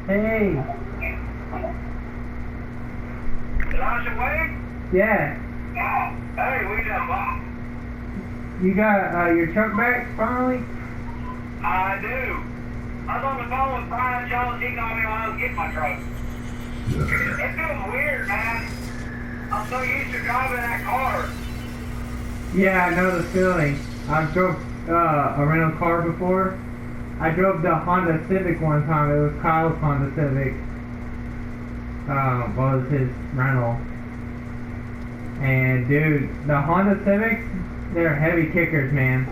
Hey. Elijah Wade? Yeah. Hey, we got Bob. You got your truck back finally? I do. I was on the phone with Brian Jones. He called me while I was getting my truck. It feels weird, man. I'm so used to driving that car. Yeah, I know the feeling. I've drove a rental car before. I drove the Honda Civic one time. It was Kyle's Honda Civic. Was his rental. And dude, the Honda Civics, they're heavy kickers, man.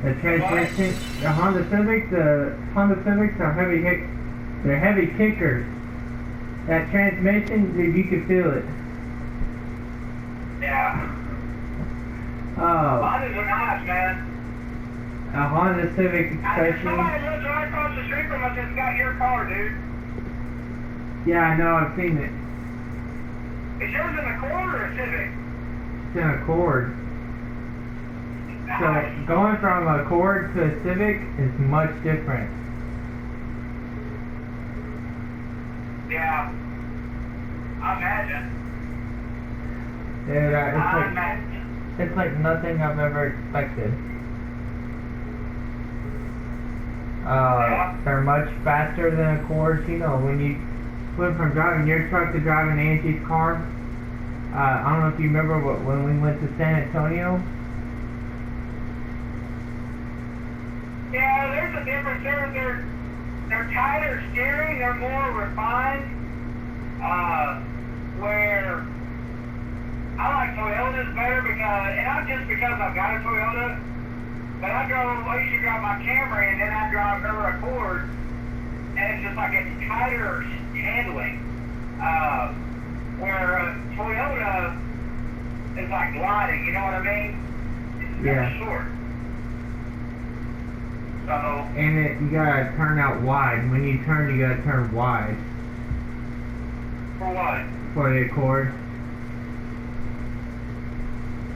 The transmission, the Honda Civics are they're heavy kickers. That transmission, dude, you can feel it. Yeah. Oh, Hondas are nice, man. a Honda Civic especially. Somebody lives right across the street from us that's got your car, dude. Yeah, I know, I've seen it. Is yours in the Accord or a Civic? It's in Accord. So Nice. going from a Accord to a Civic is much different. Yeah. I imagine. Dude, I imagine. it's like nothing I've ever expected. They're much faster than Accords. You know, when you went from driving your truck to driving Angie's car. I don't know if you remember when we went to San Antonio. Yeah, there's a difference. They're tighter steering. They're more refined. Where I like Toyotas better because, and not just because I've got a Toyota, but I used to drive my Camry and then I drive her Accord, and it's just like it's tighter handling. Where a Toyota is like gliding, you know what I mean? It's Yeah. short. So, And you gotta turn out wide. When you turn, you gotta turn wide for what? for the Accord.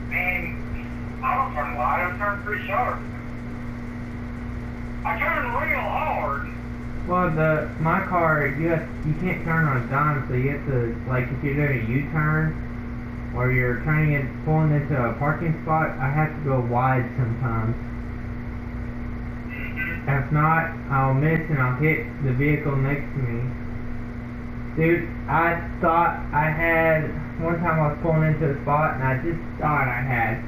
Man, I don't turn wide, I turn pretty sharp. I turn real hard. Well, my car, you can't turn on a dime, so you have to, like, if you're doing a U-turn or you're pulling into a parking spot, I have to go wide sometimes. If not, I'll miss and I'll hit the vehicle next to me. Dude, I thought I had, one time I was pulling into a spot and I just thought I had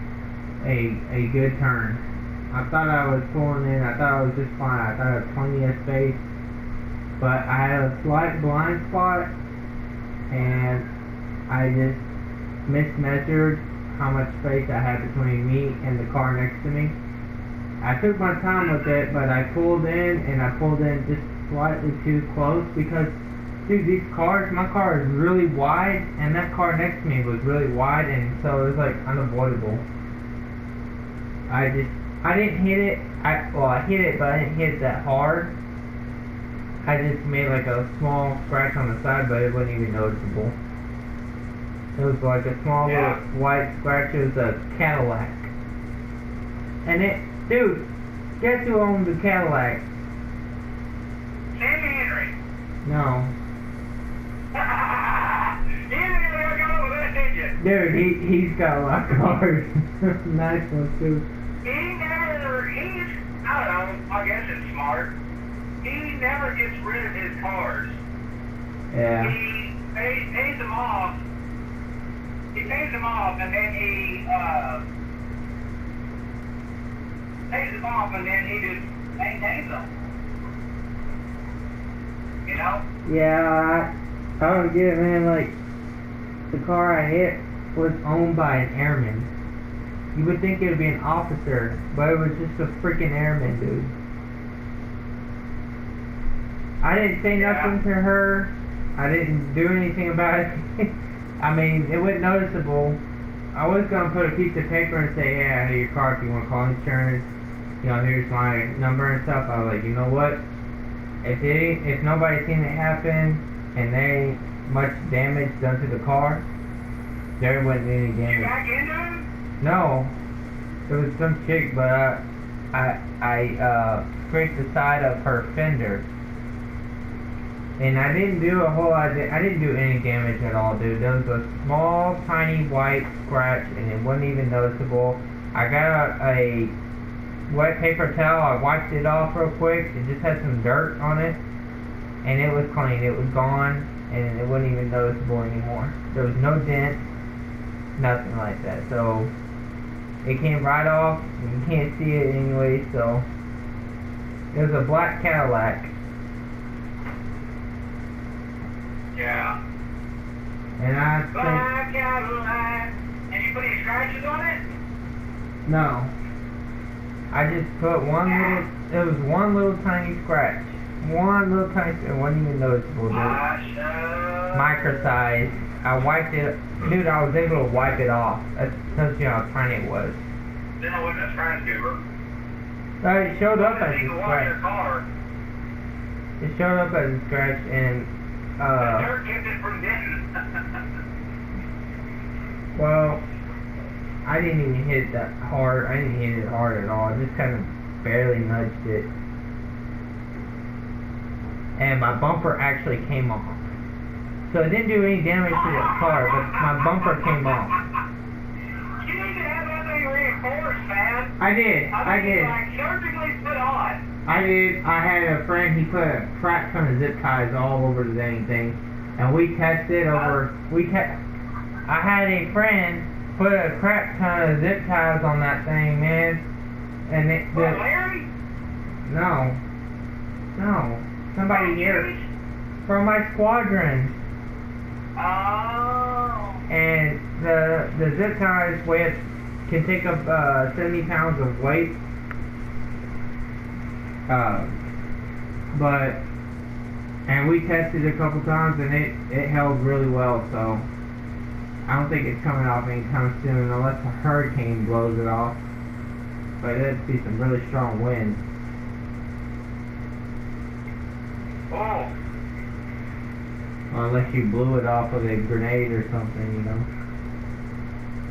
a good turn. I thought I was pulling in, I thought I was just fine, I thought I had plenty of space. But I had a slight blind spot and I just mismeasured how much space I had between me and the car next to me. I took my time with it, but I pulled in just slightly too close because, dude, my car is really wide, and that car next to me was really wide, and so it was like unavoidable. I didn't hit it, I hit it, but I didn't hit it that hard. I just made like a small scratch on the side, but it wasn't even noticeable. It was like a small little white scratch. It was a Cadillac. And dude, guess who owned the Cadillac? Sammy Henry. No. You didn't ever go with that, did you? Dude, he's got a lot of cars. Nice ones too. I don't know, I guess it's smart. He never gets rid of his cars. Yeah. He pays them off. He pays them off and then he just maintains them. You know? Yeah, I don't get it, man. Like, the car I hit was owned by an airman. You would think it would be an officer, but it was just a freaking airman, dude. I didn't say nothing to her. I didn't do anything about it. I mean, it wasn't noticeable. I was going to put a piece of paper and say, hey, I hit your car if you want to call insurance. You know, here's my number and stuff. I was like, you know what? If nobody's seen it happen and there ain't much damage done to the car, there wasn't any damage. You back into him? No, it was some chick, but I scraped the side of her fender. And I didn't do a whole lot. I didn't do any damage at all, dude. There was a small, tiny white scratch, and it wasn't even noticeable. I got a wet paper towel. I wiped it off real quick. It just had some dirt on it, and it was clean. It was gone, and it wasn't even noticeable anymore. There was no dent, nothing like that. So it came right off. You can't see it anyway. So it was a black Cadillac. Yeah. And I think, Black Cadillac. And you put any scratches on it? no. I just put one little, it was one little tiny scratch. One little tiny, it wasn't even noticeable, dude. Micro size. I wiped it, dude, I was able to wipe it off. That tells you how tiny it was. Then I wasn't a scratch goober. It showed up as a Your scratch. car. It showed up as a scratch, and, The dirt kept it from denting. well, I didn't even hit it that hard. I didn't hit it hard at all. I just kind of barely nudged it. And my bumper actually came off. So it didn't do any damage to the car, but my bumper came off. You need to have that thing reinforced, man. I did. Like surgically put on. I did. I had a friend, he put a crap ton of zip ties all over the dang thing. And we tested over, I had a friend put a crap ton of zip ties on that thing, man. And Larry? no. Somebody here from my squadron. Oh. And the zip ties can take up 70 pounds of weight. And we tested a couple times, and it held really well, so I don't think it's coming off anytime soon unless a hurricane blows it off. But it'd be some really strong winds. Oh. Or unless you blew it off with a grenade or something, you know.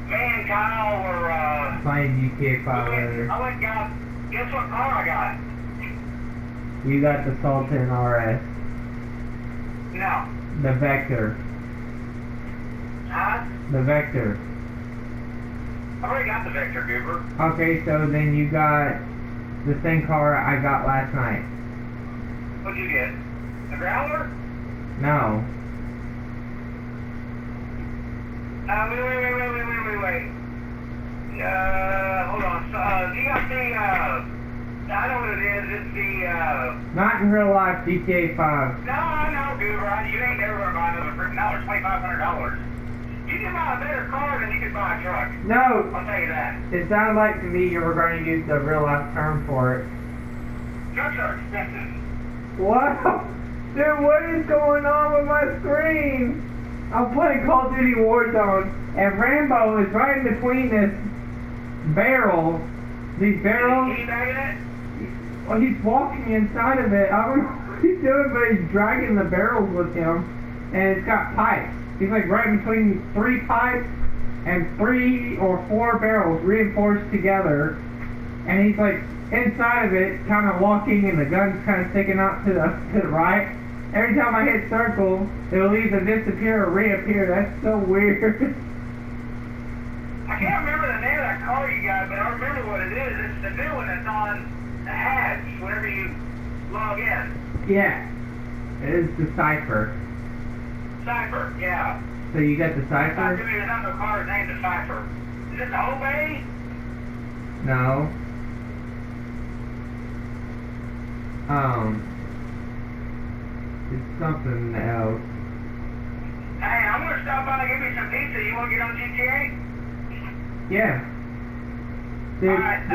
Me and Kyle were, Playing GTA 5 later. I went and got, guess what car I got? You got the Sultan RS. No. The Vector. Huh? The Vector. I already got the Vector Goober. Okay, so then you got the same car I got last night. What'd you get? The Growler? No. Wait. Hold on. So, you got the, I know what it is. It's the, Not in real life, GTA 5. No, I know, Goober. You ain't never gonna buy another freaking dollar, $2,500. You can buy a better car than you can buy a truck. No! I'll tell you that. It sounded like to me you were going to use the real life term for it. Trucks are expensive. What? Dude, what is going on with my screen? I'm playing Call of Duty Warzone, and Rambo is right in between these barrels. Can you bag it? Well, he's walking inside of it. I don't know what he's doing, but he's dragging the barrels with him, and it's got pipes. He's like right between 3 pipes and 3 or 4 barrels reinforced together, and he's like inside of it, kind of walking, and the gun's kind of sticking out to the right. Every time I hit circle, it'll either disappear or reappear. That's so weird. I can't remember the name of that car you got, but I remember what it is. It's the new one that's on the hatch whenever you log in. Yeah, it is the Cypher. Cypher, yeah. So you got the I Cypher? knew there's another car named the Cypher. Is it the Obey? No. It's something else. Hey, I'm gonna stop by and get me some pizza. You wanna get on GTA? Yeah. Dude, Alright,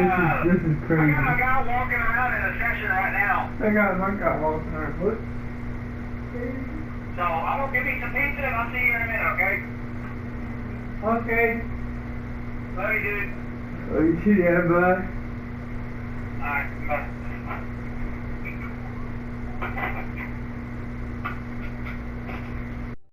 this is I crazy. got my guy walking around in a session right now. I got my guy walking around. What? So I'm gonna give me some pizza and I'll see you in a minute, okay? Okay. Love you, dude. Oh, you too, yeah, bud. Alright, bye.